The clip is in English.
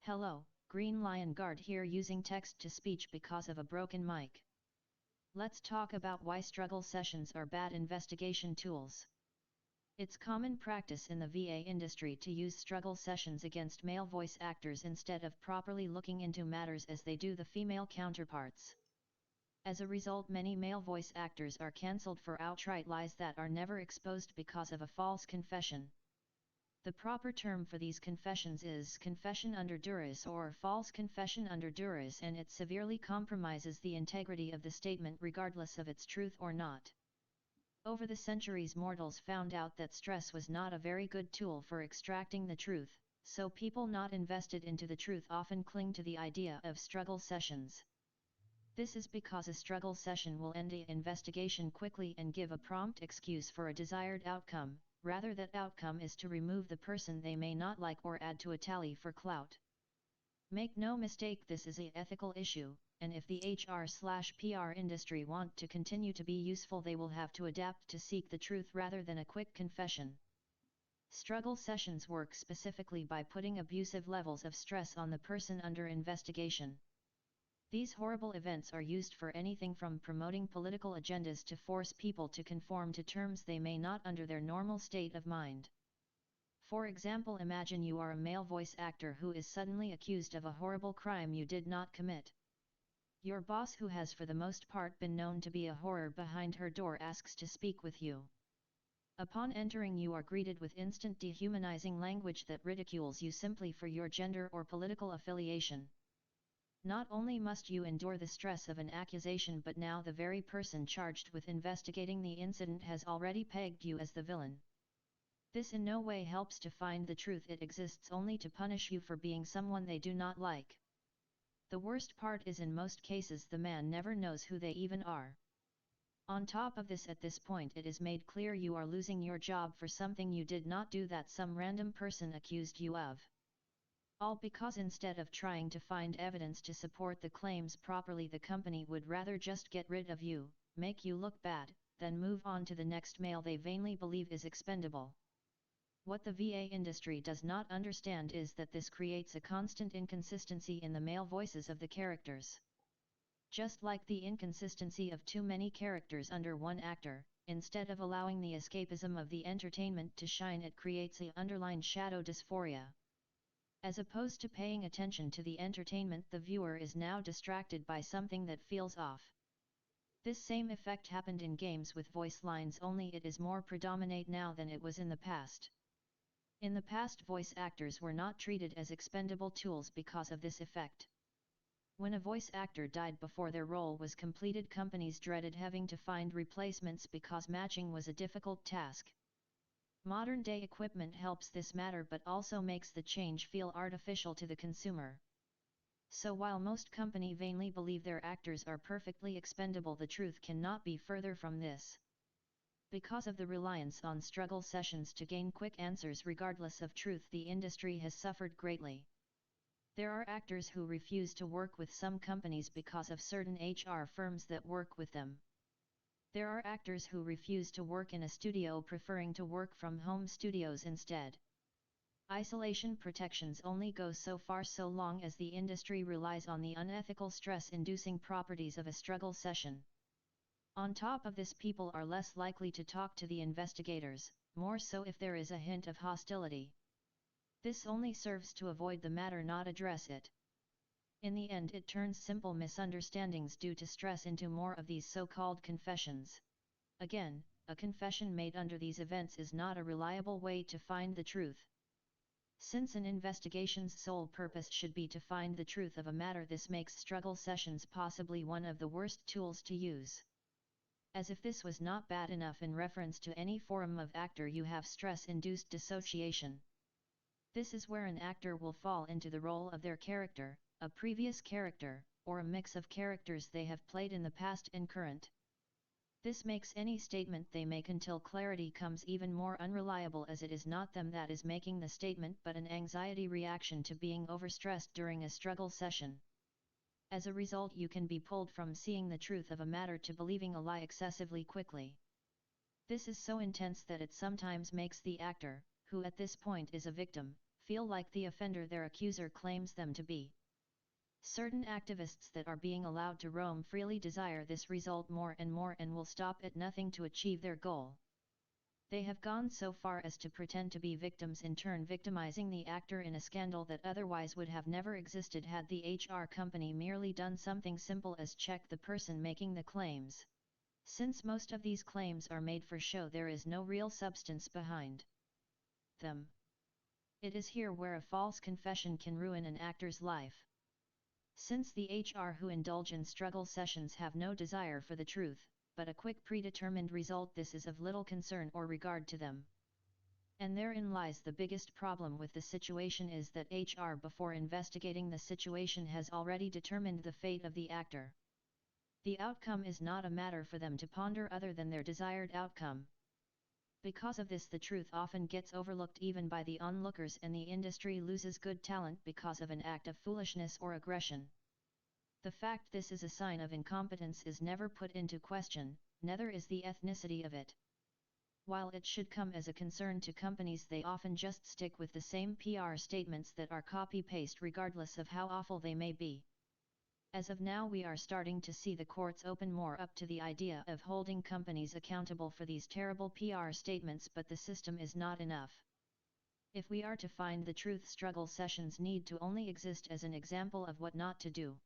Hello, Green Lion Guard here using text-to-speech because of a broken mic. Let's talk about why struggle sessions are bad investigation tools. It's common practice in the VA industry to use struggle sessions against male voice actors instead of properly looking into matters as they do the female counterparts. As a result, many male voice actors are cancelled for outright lies that are never exposed because of a false confession. The proper term for these confessions is confession under duress or false confession under duress, and it severely compromises the integrity of the statement regardless of its truth or not. Over the centuries, mortals found out that stress was not a very good tool for extracting the truth, so people not invested into the truth often cling to the idea of struggle sessions. This is because a struggle session will end the investigation quickly and give a prompt excuse for a desired outcome. Rather, that outcome is to remove the person they may not like or add to a tally for clout. Make no mistake, this is an ethical issue, and if the HR/PR industry want to continue to be useful, they will have to adapt to seek the truth rather than a quick confession. Struggle sessions work specifically by putting abusive levels of stress on the person under investigation. These horrible events are used for anything from promoting political agendas to force people to conform to terms they may not under their normal state of mind. For example, imagine you are a male voice actor who is suddenly accused of a horrible crime you did not commit. Your boss, who has for the most part been known to be a horror behind her door, asks to speak with you. Upon entering, you are greeted with instant dehumanizing language that ridicules you simply for your gender or political affiliation. Not only must you endure the stress of an accusation, but now the very person charged with investigating the incident has already pegged you as the villain. This in no way helps to find the truth, it exists only to punish you for being someone they do not like. The worst part is, in most cases, the man never knows who they even are. On top of this, at this point it is made clear you are losing your job for something you did not do that some random person accused you of. All because instead of trying to find evidence to support the claims properly, the company would rather just get rid of you, make you look bad, then move on to the next male they vainly believe is expendable. What the VA industry does not understand is that this creates a constant inconsistency in the male voices of the characters. Just like the inconsistency of too many characters under one actor, instead of allowing the escapism of the entertainment to shine, it creates an underlying shadow dysphoria. As opposed to paying attention to the entertainment, the viewer is now distracted by something that feels off. This same effect happened in games with voice lines, only it is more predominant now than it was in the past. In the past, voice actors were not treated as expendable tools because of this effect. When a voice actor died before their role was completed, companies dreaded having to find replacements because matching was a difficult task. Modern-day equipment helps this matter, but also makes the change feel artificial to the consumer. So while most companies vainly believe their actors are perfectly expendable, the truth cannot be further from this. Because of the reliance on struggle sessions to gain quick answers regardless of truth, the industry has suffered greatly. There are actors who refuse to work with some companies because of certain HR firms that work with them. There are actors who refuse to work in a studio, preferring to work from home studios instead. Isolation protections only go so far so long as the industry relies on the unethical stress-inducing properties of a struggle session. On top of this, people are less likely to talk to the investigators, more so if there is a hint of hostility. This only serves to avoid the matter, not address it. In the end, it turns simple misunderstandings due to stress into more of these so-called confessions. Again, a confession made under these events is not a reliable way to find the truth. Since an investigation's sole purpose should be to find the truth of a matter, this makes struggle sessions possibly one of the worst tools to use. As if this was not bad enough, in reference to any form of actor, you have stress-induced dissociation. This is where an actor will fall into the role of their character, a previous character, or a mix of characters they have played in the past and current. This makes any statement they make until clarity comes even more unreliable, as it is not them that is making the statement but an anxiety reaction to being overstressed during a struggle session. As a result, you can be pulled from seeing the truth of a matter to believing a lie excessively quickly. This is so intense that it sometimes makes the actor, who at this point is a victim, feel like the offender their accuser claims them to be. Certain activists that are being allowed to roam freely desire this result more and will stop at nothing to achieve their goal. They have gone so far as to pretend to be victims, in turn victimizing the actor in a scandal that otherwise would have never existed had the HR company merely done something simple as check the person making the claims. Since most of these claims are made for show, there is no real substance behind them. It is here where a false confession can ruin an actor's life. Since the HR who indulge in struggle sessions have no desire for the truth, but a quick predetermined result, this is of little concern or regard to them. And therein lies the biggest problem with the situation, is that HR before investigating the situation has already determined the fate of the actor. The outcome is not a matter for them to ponder other than their desired outcome. Because of this, the truth often gets overlooked even by the onlookers, and the industry loses good talent because of an act of foolishness or aggression. The fact this is a sign of incompetence is never put into question, neither is the ethnicity of it. While it should come as a concern to companies, they often just stick with the same PR statements that are copy-paste regardless of how awful they may be. As of now, we are starting to see the courts open more up to the idea of holding companies accountable for these terrible PR statements, but the system is not enough. If we are to find the truth, struggle sessions need to only exist as an example of what not to do.